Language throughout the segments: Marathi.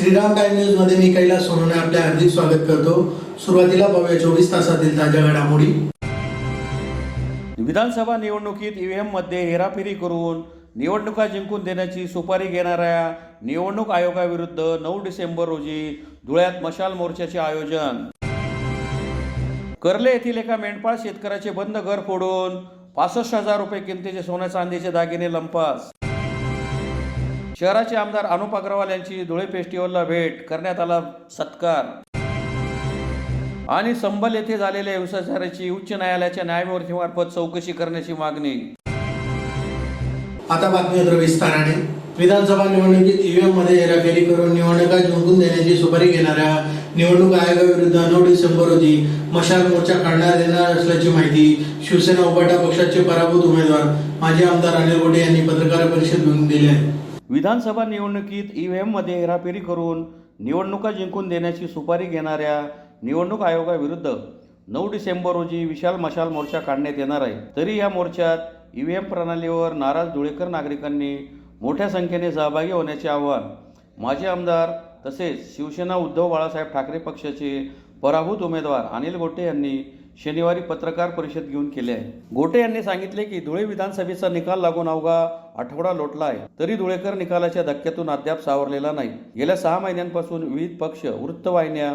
श्रीराम टाइम न्यूज मध्ये मी कैलास सोनवणे आपले हार्दिक स्वागत करतो। सुरुवातीला पाहूया 24 तासातील ताज्या घडामोडी। विधानसभा निवडणुकीत ईव्हीएम मध्ये हेराफेरी करून निवडणुका जिंकून देण्याची सुपारी घेणाऱ्या निवडणूक आयोगाविरुद्ध 9 डिसेंबर रोजी धुळ्यात मशाल मोर्चाचे आयोजन। कर्ले येथील एका मेंढपाळ शेतकऱ्याचे बंद घर फोडून 65,000 रुपये किमतीचे सोन्या चांदीचे दागिने लंपास। शहराचे आमदार अनुप अग्रवाल यांची धुळे फेस्टिवलला भेट, करण्यात आला सत्कार। आणि संबल येथे झालेल्या हिंसाचाराची उच्च न्यायालयाच्या न्यायमूर्तीमार्फत चौकशी करण्याची मागणी। आता बातमी विस्ताराने। विधानसभा निवडणुकीत ईव्हीएम मध्ये हेराफेरी करून निवडणुका जिंकून देण्याची सुपारी घेणाऱ्या निवडणूक आयोगाविरुद्ध 9 डिसेंबर रोजी मशाल मोर्चा काढण्यात येणार असल्याची माहिती शिवसेना उभाटा पक्षाचे पराभूत उमेदवार माजी आमदार अनिल गोटे यांनी पत्रकार परिषद घेऊन दिली आहे। विधानसभा निवडणुकीत ईव्हीएम मध्ये हेराफेरी करून निवडणुका जिंकून देण्याची सुपारी घेणाऱ्या निवडणूक आयोगाविरुद्ध 9 डिसेंबर रोजी विशाल मशाल मोर्चा काढण्यात येणार आहे। तरी या मोर्चात ईव्हीएम प्रणालीवर नाराज धुळेकर नागरिकांनी मोठ्या संख्येने सहभागी होण्याचे आवाहन माजी आमदार तसेच शिवसेना उद्धव बाळासाहेब ठाकरे पक्षाचे पराभूत उमेदवार अनिल गोटे यांनी शनिवारी पत्रकार परिषद घेऊन केले आहे। गोटे यांनी सांगितले की धुळे विधानसभेचा निकाल लागून अवघा आठवडा लोटला आहे, तरी धुळेकर निकालाच्या धक्क्यातून अद्याप सावरलेला नाही। गेल्या 6 महिन्यांपासून विविध पक्ष, वृत्तवाहिन्या,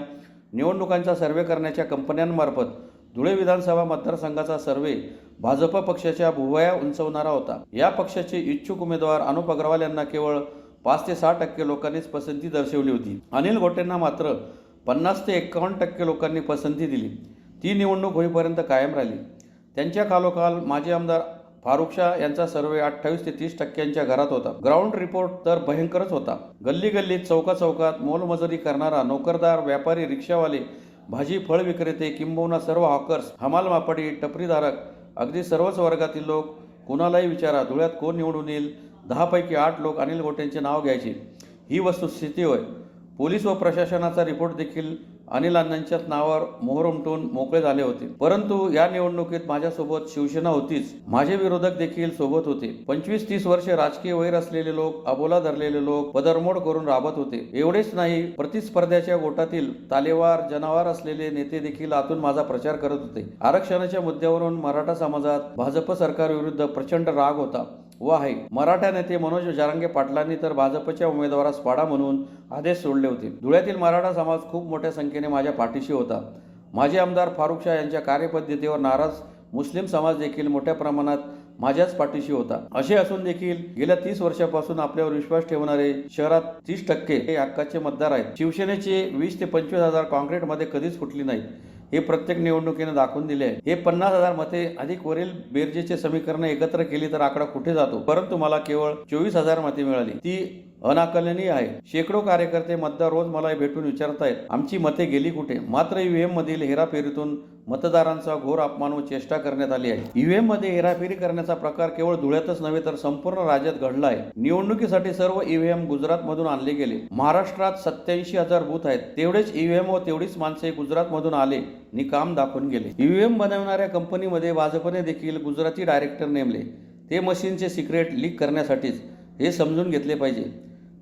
निवडणुकांचा सर्वे करण्याच्या कंपन्यांमार्फत धुळे विधानसभा मतदारसंघाचा सर्वे भाजप पक्षाच्या भुवया उंचवणारा होता। या पक्षाचे इच्छुक उमेदवार अनुप अग्रवाल यांना केवळ 5 ते 6% लोकांनीच पसंती दर्शवली होती। अनिल गोटेंना मात्र 50 ते 51% लोकांनी पसंती दिली। ती निवडणूक होईपर्यंत कायम राहिली। त्यांच्या खालोखाल माजी आमदार फारुख शाह यांचा सर्वे 28 ते 30% घरात होता। ग्राउंड रिपोर्ट तर भयंकरच होता। गल्ली गल्लीत, चौका चौकात मोलमजुरी करणारा नोकरदार, व्यापारी, रिक्षावाले, भाजी फळ विक्रेते, किंबहुना सर्व हॉकर्स, हमाल मापडी, टपरीधारक, अगदी सर्वच वर्गातील लोक, कुणालाही विचारा धुळ्यात कोण निवडून येईल, 10 पैकी 8 लोक अनिल गोटेंचे नाव घ्यायचे। ही वस्तुस्थिती होय। पोलीस व प्रशासनाचा रिपोर्ट देखील अनिल अण्णांच्याच नावावर मोहर उमटून मोकळे झाले होते। परंतु या निवडणुकीत माझ्यासोबत शिवसेना होतीच, माझे विरोधक देखील सोबत होते। 25-30 वर्षे राजकीय वैर असलेले लोक, अबोला धरलेले लोक पदरमोड करून राबत होते। एवढेच नाही, प्रतिस्पर्ध्याच्या गोटातील तालेवार, जनावर असलेले नेते देखील आतून माझा प्रचार करत होते। आरक्षणाच्या मुद्द्यावरून मराठा समाजात भाजप सरकारविरुद्ध प्रचंड राग होता व आहे। मराठा नेते मनोज जरांगे पाटलांनी तर भाजपच्या उमेदवारास पाडा म्हणून आदेश सोडले होते। धुळ्यातील मराठा समाज खूप मोठ्या संख्येने माझ्या पाठीशी होता। माजी आमदार फारुख शाह यांच्या कार्यपद्धतीवर नाराज मुस्लिम समाज देखील मोठ्या प्रमाणात माझ्याच पाठीशी होता। असे असून देखील गेल्या 30 वर्षापासून आपल्यावर विश्वास ठेवणारे शहरात 30% हे हक्काचे मतदार आहेत। शिवसेनेचे 20 ते 25,000 काँक्रीटमध्ये कधीच फुटली नाही, हे प्रत्येक निवडणुकीने दाखवून दिले आहे। हे 50,000 मते अधिक वरील बेरजेचे समीकरण एकत्र केली तर आकडा कुठे जातो, परंतु मला केवळ 24,000 मते मिळाली, ती अनाकलनीय आहे। शेकडो कार्यकर्ते, मतदार रोज मला भेटून विचारतायत आमची मते गेली कुठे। मात्र ईव्हीएम मधील हेराफेरीतून मतदारांचा घोर अपमान व चेष्टा करण्यात आली आहे। ईव्हीएम मध्ये हेराफेरी करण्याचा प्रकार केवळ धुळ्यातच नव्हे तर संपूर्ण राज्यात घडला आहे। निवडणुकीसाठी सर्व ईव्हीएम गुजरातमधून आणले गेले। महाराष्ट्रात 87,000 बूथ आहेत, तेवढेच ईव्हीएम व तेवढीच माणसे गुजरातमधून आले आणि काम दाखवून गेले। ईव्हीएम बनवणाऱ्या कंपनीमध्ये भाजपने देखील गुजराती डायरेक्टर नेमले, ते मशीनचे सिक्रेट लीक करण्यासाठीच। हे समजून घेतले पाहिजे।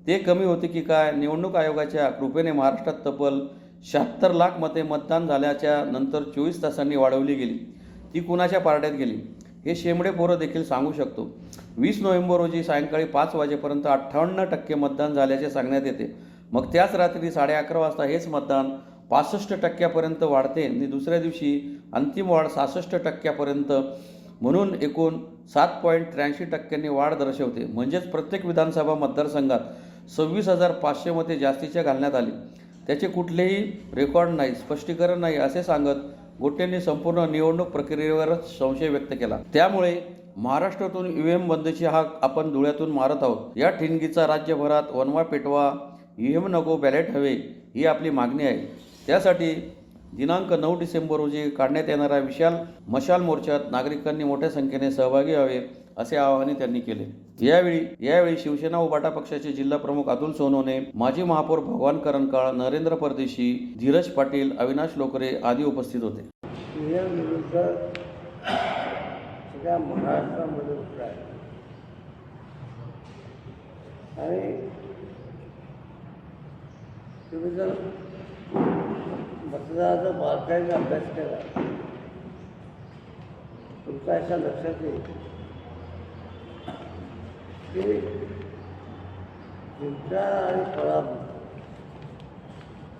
ते कमी होते की काय? निवडणूक आयोगाच्या कृपेने महाराष्ट्रात तब्बल 76 लाख मते मतदान झाल्याच्या नंतर 24 तासांनी वाढवली गेली। ती कुणाच्या पारड्यात गेली हे शेंबडे पोरं देखील सांगू शकतो। 20 नोव्हेंबर रोजी सायंकाळी 5 वाजेपर्यंत 58% मतदान झाल्याचे सांगण्यात येते। मग त्याच रात्री 11:30 वाजता हेच मतदान 65% वाढते आणि दुसऱ्या दिवशी अंतिम वाढ 66% म्हणून एकूण 7.83% वाढ दर्शवते। म्हणजेच प्रत्येक विधानसभा मतदारसंघात 26,500 मते जास्तीच्या घालण्यात आली। त्याचे कुठलेही रेकॉर्ड नाही, स्पष्टीकरण नाही असे सांगत गोटेंनी संपूर्ण निवडणूक प्रक्रियेवरच संशय व्यक्त केला। त्यामुळे महाराष्ट्रातून ईव्हीएम बंदची हाक आपण धुळ्यातून मारत आहोत। या ठिणगीचा राज्यभरात वनवा पेटवा, ईव्हीएम नको, बॅलेट हवे ही आपली मागणी आहे। त्यासाठी दिनांक 9 डिसेंबर रोजी काढण्यात येणाऱ्या विशाल मशाल मोर्चात नागरिकांनी मोठ्या संख्येने सहभागी व्हावे असे आवाहन त्यांनी केले। यावेळी शिवसेना उभाटा पक्षाचे जिल्हा प्रमुख अतुल सोनवणे, माजी महापौर भगवान करंकाळ, नरेंद्र परदेशी, धीरज पाटील, अविनाश लोकरे आदी उपस्थित होते। सगळ्या महाराष्ट्रामध्ये उठला आहे आणि तुम्ही जर मतदानाचा बारकाईने अभ्यास केला तुमच्या अशा लक्षात येईल की चिंता आणि पराभव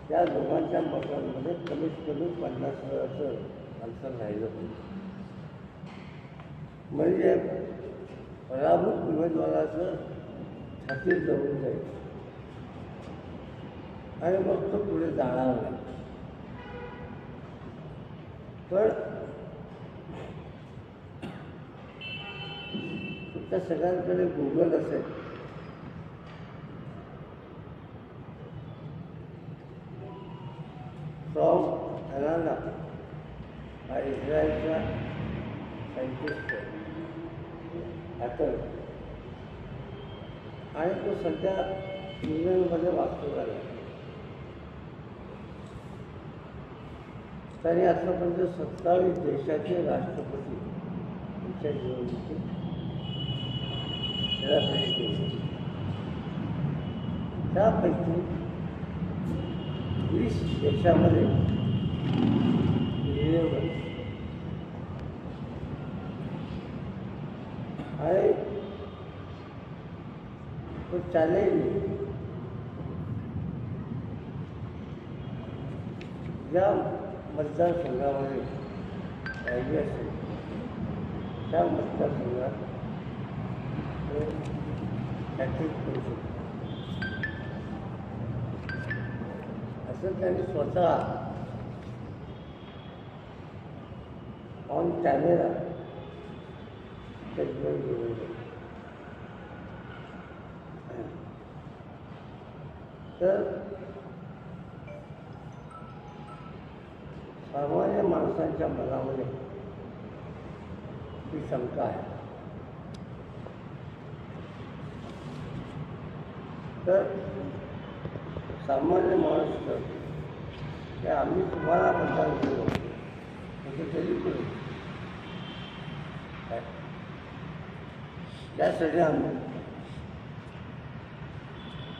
त्या दोघांच्या मतांमध्ये कमीत कमी 50,000चं अंतर राहिलं पाहिजे. म्हणजे पराभूत उमेदवाराचं छातीत जवळून जाईल आणि मग तो पुढे जाणार नाही. पण तुमच्या सगळ्यांकडे गुगल असेल, फ्रॉम हॅनाना हा इस्रायलचा सायंटिस्ट हॅकर आणि तो सध्या इंग्लंडमध्ये वास्तू झाला. त्याने आतापर्यंत 27 देशाचे राष्ट्रपती त्यांच्या निवडणुकीत हेराफेरी केली. त्यापैकी 20 देशामध्ये आणि तो चॅलेंज ज्या मतदारसंघामध्ये राहिली असेल त्या मतदारसंघात हॅट्रिक करू शकतो. असं त्यांनी स्वतः ऑन कॅमेरा स्टेटमेंट दिलेलं. तर सामान्य माणसांच्या मनामध्ये ही शंका आहे. तर सामान्य माणूस तर की आम्ही तुम्हाला मतदान केलं असं तरी करू. त्यासाठी आम्ही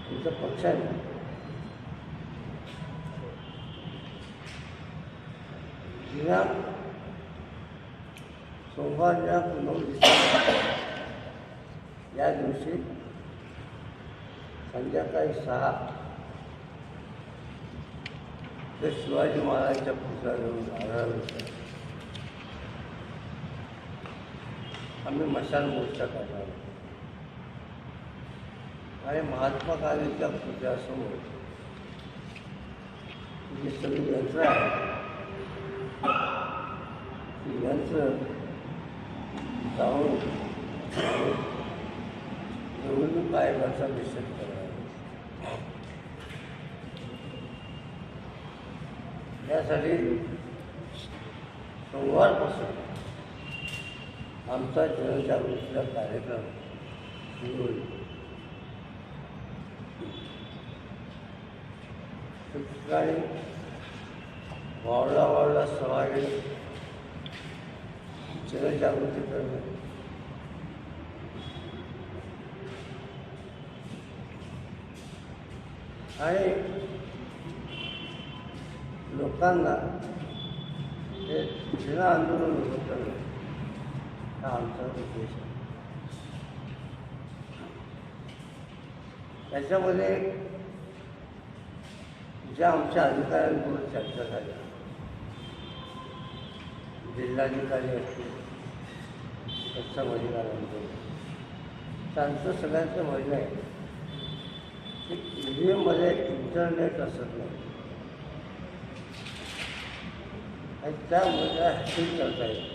तुमच्या पक्षाने सोमवार 9 डिसेंबर या दिवशी संध्याकाळी 6 ते शिवाजी महाराजांच्या पुतळ्याजवळ जाणार आम्ही मशाल मोर्चा काढणार आणि महात्मा गांधींच्या पुतळ्यासमोर जी सगळी यंत्र आहे ती यंत्र जाऊन निवडणूक आयोगाचा निषेध करणार. यासाठी सोमवारपासून आमचा जनजागृतीचा कार्यक्रम सुरू होईल. ठिकठिकाणी वावडा सभा घेऊन जनजागृती करणे आणि लोकांना हे जन आंदोलन उभं करणं हा आमचा उद्देश आहे. त्याच्यामध्ये ज्या आमच्या अधिकाऱ्यांबरोबर चर्चा झाल्या, जिल्हाधिकारी असतील, सक्षम अधिकाऱ्यांबरोबर, त्यांचं सगळ्यांचं म्हणणं आहे की EVMमध्ये इंटरनेट असत नाही आणि त्यामध्ये हॅकिंग करता येईल.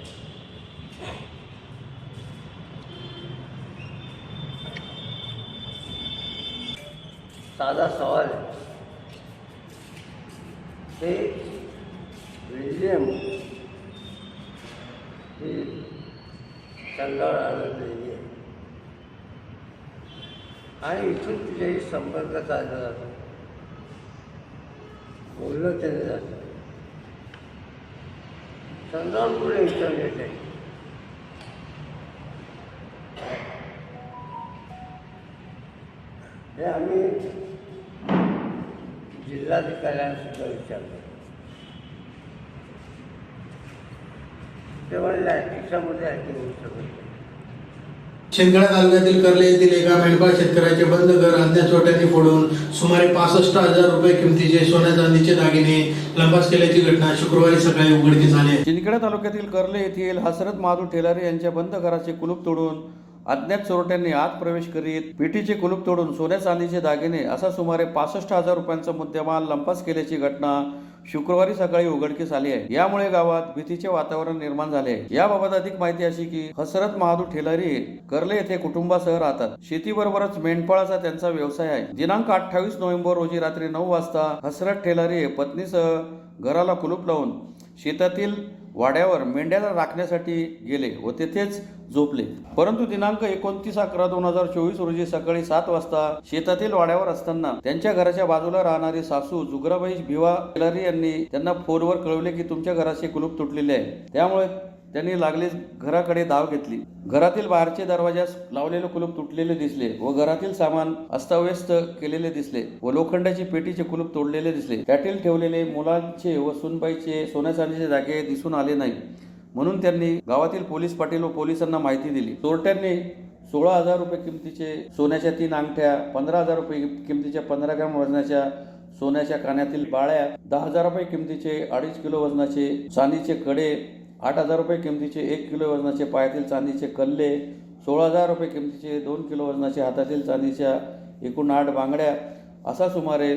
साधा सवाल आहे, ते विल्यम ही चंद्रावर आणलेली आहे आणि इथून तिथेही संपर्क साधला जातो, बोललं त्याने जातं. चंद्रावर पुढे इंटरनेट आहे. हे आम्ही जिल्हा जिल्हाधिकाऱ्यांना सुद्धा विचारलं. ते म्हणले ॲटिक्सामध्ये ॲटिंग सगळं. शिंदखेडा तालुक्यातील कर्ले येथील एका मेंढपाळ शेतकऱ्याचे बंद घर अज्ञात चोरट्यांनी फोडून सुमारे 65,000 रुपये किमतीचे सोन्या चांदीचे दागिने लंपास केल्याची घटना शुक्रवारी सकाळी उघडकीस आली आहे. शिंदखेडा तालुक्यातील कर्ले येथील हसरत महादू ठेलारे यांच्या बंद घराचे कुलूप तोडून अज्ञात चोरट्यांनी आत प्रवेश करीत पेटीचे कुलूप तोडून सोन्या चांदीचे दागिने असा सुमारे 65,000 रुपयांचा मुद्देमाल लंपास केल्याची घटना शुक्रवारी सकाळी उघडकीस आली आहे. यामुळे गावात भीतीचे वातावरण निर्माण झाले आहे. याबाबत अधिक माहिती अशी की हसरत महादू ठेलारी कर्ले येथे कुटुंबासह राहतात. शेतीबरोबरच मेंढपाळाचा त्यांचा व्यवसाय आहे. दिनांक 28 नोव्हेंबर रोजी रात्री 9 वाजता हसरत ठेलारी पत्नीसह घराला कुलूप लावून शेतातील वाड्यावर मेंढ्याला राखण्यासाठी गेले व तेथेच झोपले. परंतु दिनांक 29/11/2024 रोजी सकाळी 7 वाजता शेतातील वाड्यावर असताना त्यांच्या घराच्या बाजूला राहणारी सासू जुगराबाई भिवा ठेलारी यांनी त्यांना फोनवर कळवले की तुमच्या घराचे कुलूप तुटलेले आहे. त्यामुळे त्यांनी लागलीच घराकडे धाव घेतली. घरातील बाहेरचे दरवाजास लावलेले कुलूप तुटलेले दिसले व घरातील सामान अस्ताव्यस्त केलेले दिसले व लोखंडाची पेटीचे कुलूप तोडलेले दिसले. त्यातील ठेवलेले मुलांचे व सुनबाईचे सोन्या चांदीचे दागिने दिसून आले नाही, म्हणून त्यांनी गावातील पोलीस पाटील व पोलिसांना माहिती दिली. चोरट्यांनी 16,000 रुपये किमतीचे सोन्याच्या 3 अंगठ्या, 15,000 रुपये किमतीच्या 15 ग्रॅम वजनाच्या सोन्याच्या कानातील बाळ्या, 10,000 रुपये किमतीचे 2.5 किलो वजनाचे चांदीचे कडे, 8,000 रुपये किमतीचे 1 किलो वजनाचे पायातील चांदीचे कल्ले, 16,000 रुपये किमतीचे 2 किलो वजनाचे हातातील चांदीच्या एकूण 8 बांगड्या असा सुमारे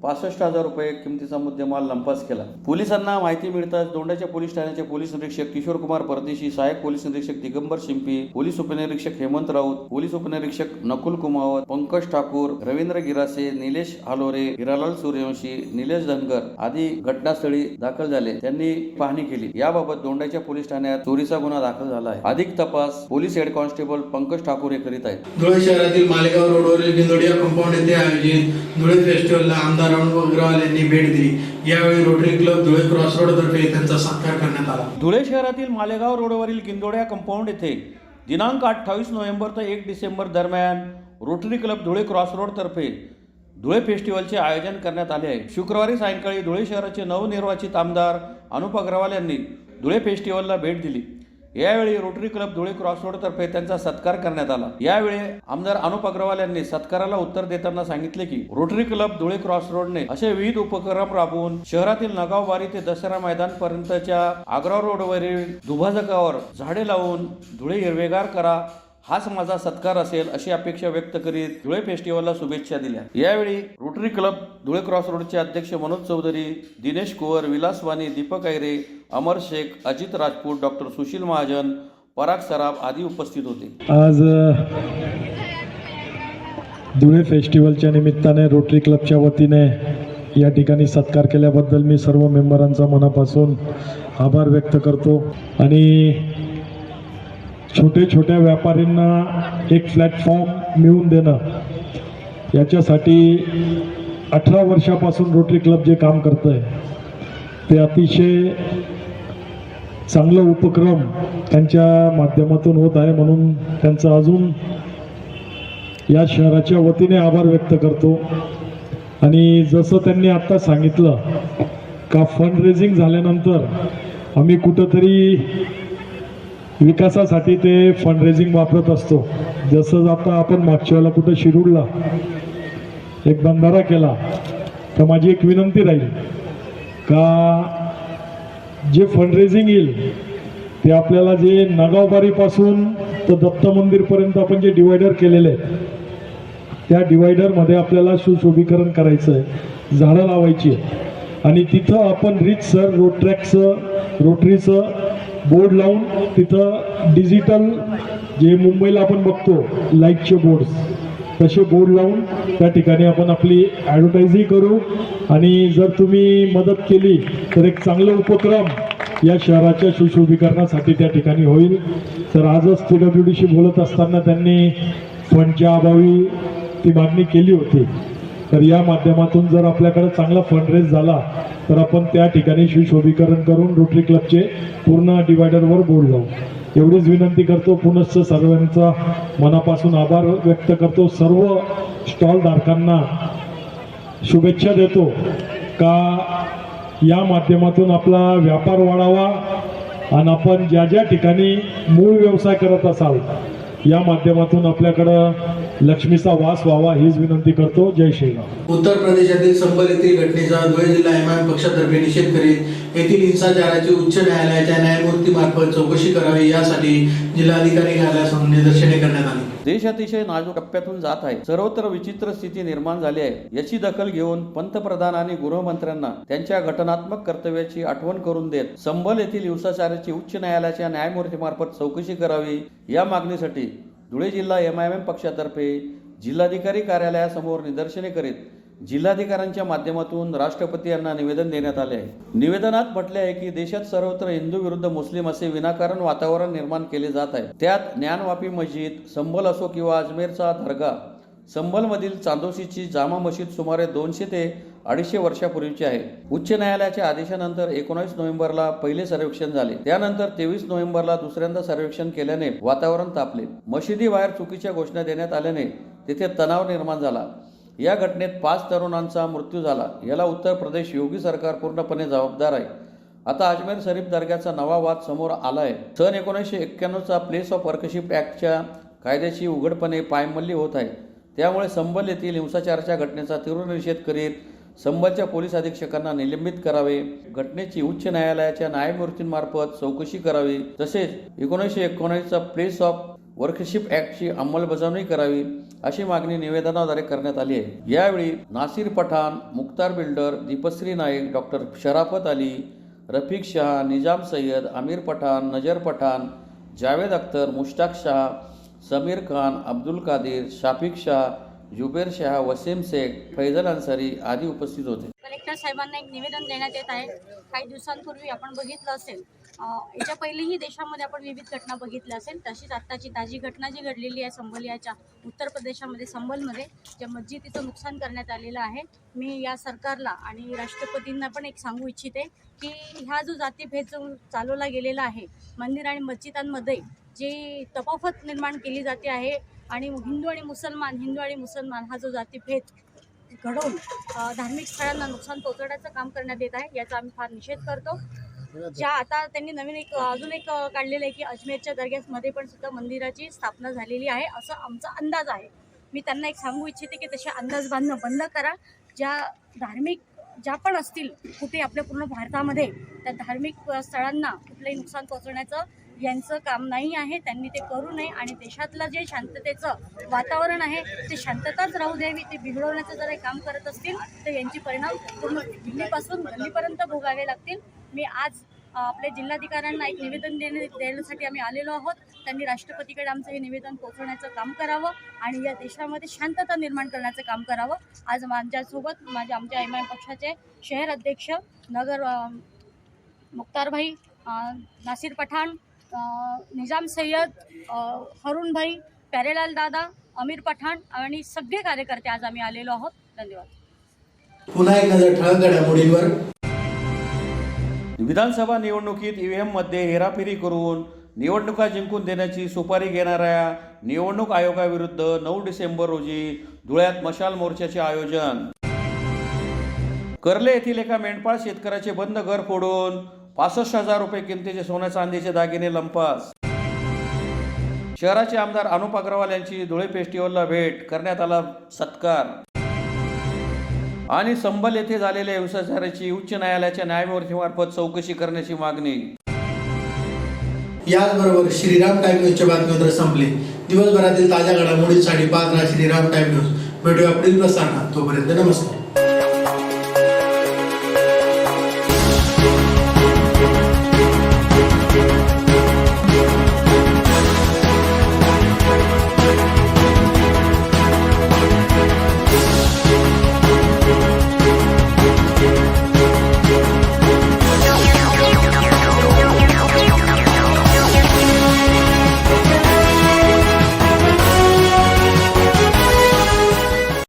65,000 रुपये किमतीचा मुद्देमाल लंपास केला. पोलिसांना माहिती मिळताच दोंडाच्या पोलीस ठाण्याचे पोलीस निरीक्षक किशोर कुमार परदेशी, सहाय्यक पोलीस निरीक्षक दिगंबर शिंपी, पोलीस उपनिरीक्षक हेमंत राऊत, पोलीस उपनिरीक्षक नकुल कुमावत, पंकज ठाकूर, रवींद्र गिरासे, निलेश हालोरे, हिरालाल सूर्यवंशी, निलेश धनगर आदी घटनास्थळी दाखल झाले. त्यांनी पाहणी केली. याबाबत दोंडाच्या पोलीस ठाण्यात चोरीचा गुन्हा दाखल झाला आहे. अधिक तपास police head constable Pankaj Thakur हे करीत आहेत. धुळे शहरातील मालेगाव रोडवरील गिंदोडिया कंपाऊंड येथे आयोजित धुळे फेस्टिवलला आमदार रामभाऊ अग्रवाल यांनी भेट दिली. यावेळी rotary club Dhule cross road तर्फे त्यांचा सत्कार करण्यात आला. धुळे शहरातील मालेगाव रोडवरील गिंदोड्या कंपाऊंड येथे दिनांक 28 नोव्हेंबर ते 1 डिसेंबर दरम्यान rotary club Dhule cross road तर्फे धुळे फेस्टिवलचे आयोजन करण्यात आले आहे. शुक्रवारी सायंकाळी धुळे शहराचे नवनिर्वाचित आमदार अनुप अग्रवाल यांनी धुळे फेस्टिवलला भेट दिली. यावेळी rotary club Dhule cross road तर्फे त्यांचा सत्कार करण्यात आला. यावेळी आमदार अनुप अग्रवाल यांनी सत्काराला उत्तर देताना सांगितले की रोटरी क्लब धुळे क्रॉस रोडने असे विविध उपक्रम राबवून शहरातील नगावबारी ते दसरा मैदान पर्यंतच्या आग्रा रोडवरील दुभाजकावर झाडे लावून धुळे हिरवेगार करा, हाच माझा सत्कार असेल अशी अपेक्षा व्यक्त करीत धुळे फेस्टिवलला शुभेच्छा दिल्या. यावेळी रोटरी क्लब धुळे क्रॉस रोडचे अध्यक्ष मनोज चौधरी, दिनेश कुवर, विलास वाणी, दीपक ऐरे, अमर शेख, अजित राजपूत, डॉक्टर सुशील महाजन, पराग सराफ आदी उपस्थित होते. आज धुळे फेस्टिवलच्या निमित्ताने रोटरी क्लबच्या वतीने या ठिकाणी सत्कार केल्याबद्दल मी सर्व मेंबरांचा मनापासून आभार व्यक्त करतो. आणि छोटे छोट्या व्यापाऱ्यांना एक प्लॅटफॉर्म मिळवून देणं, याच्यासाठी 18 वर्षापासून रोटरी क्लब जे काम करतं आहे ते अतिशय चांगलं उपक्रम त्यांच्या माध्यमातून होत आहे. म्हणून त्यांचा अजून या शहराच्या वतीने आभार व्यक्त करतो. आणि जसं त्यांनी आत्ता सांगितलं का फंड रेझिंग झाल्यानंतर आम्ही कुठंतरी विकासासाठी ते फंड रेझिंग वापरत असतो. जसं आता आपण मागच्या वेळेला कुठं शिरूरला एक बंधारा केला, तर माझी एक विनंती राहील का जे फंड रेझिंग येईल ते आपल्याला जे नगावबारीपासून तर दत्त मंदिरपर्यंत आपण जे डिवायडर केलेले आहेत त्या डिवायडरमध्ये आपल्याला सुशोभीकरण करायचं आहे, झाडं लावायची आहे आणि तिथं आपण रितसर रोटरीचं बोर्ड लावून तिथं डिजिटल जे मुंबईला आपण बघतो लाईटचे बोर्ड्स तसे बोर्ड लावून त्या ठिकाणी आपण आपली ॲडव्हर्टायझिंग करू. आणि जर तुम्ही मदत केली तर एक चांगलं उपक्रम या शहराच्या सुशोभीकरणासाठी त्या ठिकाणी होईल. तर आजच PWDशी बोलत असताना त्यांनी फंडच्या अभावी ती मागणी केली होती. तर या माध्यमातून जर आपल्याकडे चांगला फंडरेज झाला तर आपण त्या ठिकाणी सुशोभीकरण करून रोटरी क्लबचे पूर्ण डिवायडरवर बोर्ड लावू. एवढीच विनंती करतो. पुनश्च सर्वांचा मनापासून आभार व्यक्त करतो. सर्व स्टॉल धारकांना शुभेच्छा देतो का या माध्यमातून आपला व्यापार वाढावा आणि आपण ज्या ज्या ठिकाणी मूळ व्यवसाय करत असाल या माध्यमातून आपल्याकडं लक्ष्मीचा वास व्हावा हीच विनंती करतो. जय श्रीराम. उत्तर प्रदेशातील संबल येथील घटनेचा धुळे जिल्हा एमआयएम पक्षातर्फे निषेध करीत येथील हिंसाचाराची उच्च न्यायालयाच्या न्यायमूर्तीमार्फत चौकशी करावी यासाठी जिल्हाधिकारी कार्यालयासमोर निदर्शने करण्यात आली. देश अतिशय नाजूक टप्प्यातून जात आहे. सर्वत्र विचित्र स्थिती निर्माण झाली आहे. याची दखल घेऊन पंतप्रधान आणि गृहमंत्र्यांना त्यांच्या घटनात्मक कर्तव्याची आठवण करून देत संबल येथील हिंसाचाराची उच्च न्यायालयाच्या न्यायमूर्तीमार्फत चौकशी करावी या मागणीसाठी धुळे जिल्हा एमआयएम पक्षातर्फे जिल्हाधिकारी कार्यालयासमोर निदर्शने करीत जिल्हाधिकाऱ्यांच्या माध्यमातून राष्ट्रपती यांना निवेदन देण्यात आले आहे. निवेदनात म्हटले आहे की देशात सर्वत्र हिंदू विरुद्ध मुस्लिम असे विनाकारण वातावरण निर्माण केले जात आहे. त्यात ज्ञानवापी मस्जिद, संबल असो किंवा अजमेरचा दर्गा, संबलमधील चांदोशीची जामा मशीद सुमारे 200 ते 250 वर्षापूर्वीची आहे. उच्च न्यायालयाच्या आदेशानंतर 19 नोव्हेंबरला पहिले सर्वेक्षण झाले. त्यानंतर 23 नोव्हेंबरला दुसऱ्यांदा सर्वेक्षण केल्याने वातावरण तापले. मशिदीबाहेर चुकीच्या घोषणा देण्यात आल्याने तेथे तणाव निर्माण झाला. या घटनेत 5 तरुणांचा मृत्यू झाला. याला उत्तर प्रदेश योगी सरकार पूर्णपणे जबाबदार आहे. आता अजमेर शरीफ दर्ग्याचा नवा वाद समोर आला आहे. सन 1991चा प्लेस ऑफ वर्कशिप ॲक्टच्या कायद्याची उघडपणे पायमल्ली होत आहे. त्यामुळे संबल येथील हिंसाचाराच्या घटनेचा तीव्र निषेध करीत संबलच्या पोलीस अधीक्षकांना निलंबित करावे, घटनेची उच्च न्यायालयाच्या न्यायमूर्तींमार्फत चौकशी करावी, तसेच 1919चा प्लेस ऑफ वर्कशिप ॲक्टची अंमलबजावणी करावी अशी मागणी निवेदनाद्वारे करण्यात आली आहे. यावेळी नासिर पठाण, मुख्तार बिल्डर, दीपश्री नाईक, डॉक्टर शराफत अली, रफिक शाह, निजाम सय्यद, आमिर पठाण, नजर पठाण, जावेद अख्तर, मुश्ताक शाह, समीर खान, अब्दुल कादिर, शाफिक शाह, जुबेर शाह, वसीम शेख, फैजल अन्सारी आदी उपस्थित होते. कलेक्टर साहेबांना एक निवेदन देण्यात येत आहे. काही दिवसांपूर्वी आपण बघितलं असेल, याच्या पहिलेही देशामध्ये आपण विविध घटना बघितल्या असेल. तशीच आत्ताची ताजी घटना जी घडलेली आहे संबल याच्या उत्तर प्रदेशामध्ये संबलमध्ये ज्या मस्जिदीचं नुकसान करण्यात आलेलं आहे. मी या सरकारला आणि राष्ट्रपतींना पण एक सांगू इच्छिते की हा जो जातीभेद जो चालवला गेलेला आहे, मंदिर आणि मस्जिदांमध्ये जी तफावत निर्माण केली जाते आहे आणि हिंदू आणि मुसलमान हा जो जातीभेद घडवून धार्मिक स्थळांना नुकसान पोहोचवण्याचं काम करण्यात येत आहे, याचा आम्ही फार निषेध करतो. ज्या आता त्यांनी नवीन अजून एक काढलेलं आहे की अजमेरच्या दर्ग्यामध्ये पण सुद्धा मंदिराची स्थापना झालेली आहे असा आमचा अंदाज आहे. मी त्यांना एक सांगू इच्छिते की तसे अंदाज बांधणं बंद करा. ज्या पण असतील कुठे आपल्या पूर्ण भारतामध्ये त्या धार्मिक स्थळांना कुठलंही नुकसान पोहोचवण्याचं यांचं काम नाही आहे. त्यांनी ते करू नये आणि देशातलं जे शांततेचं वातावरण आहे ते शांतताच राहू द्यावी. ते बिघडवण्याचं जर काम करत असतील तर यांचे परिणाम पूर्ण दिल्लीपासून गल्लीपर्यंत भोगावे लागतील. मी आज आपल्या जिल्हाधिकाऱ्यांना एक निवेदन देण्यासाठी आम्ही आलेलो आहोत. त्यांनी राष्ट्रपतीकडे आमचं हे निवेदन पोहोचवण्याचं काम करावं आणि या देशामध्ये शांतता निर्माण करण्याचं काम करावं. आज माझ्यासोबत आमच्या एमआयएम पक्षाचे शहर अध्यक्ष नगर मुख्तारभाई, नासिर पठाण, निजाम सय्यद, हरून भाई, प्यारेलाल दादा, आमिर पठाण आणि सगळे कार्यकर्ते आज आम्ही आलेलो आहोत. धन्यवाद. पुन्हा एक नजर ठळक घडामोडींवर. विधानसभा निवडणुकीत ईव्हीएममध्ये हेराफेरी करून निवडणुका जिंकून देण्याची सुपारी घेणाऱ्या निवडणूक आयोगाविरुद्ध 9 डिसेंबर रोजी धुळ्यात मशाल मोर्चाचे आयोजन. कर्ले येथील एका मेंढपाळ शेतकऱ्याचे बंद घर फोडून 65,000 रुपये किमतीचे सोन्या चांदीचे दागिने लंपास. शहराचे आमदार अनुप अग्रवाल यांची धुळे फेस्टिवलला भेट, करण्यात आला सत्कार. आणि संबल येथे झालेल्या हिंसाचाराची उच्च न्यायालयाच्या न्यायमूर्तीमार्फत चौकशी करण्याची मागणी. याचबरोबर श्रीराम टाइम न्यूजच्या बातमीपत्र संपले. दिवसभरातील ताज्या घडामोडींसाठी पाहत राहा श्रीराम टाइम न्यूज. भेटूया पुढील प्रसारणात. तोपर्यंत नमस्कार.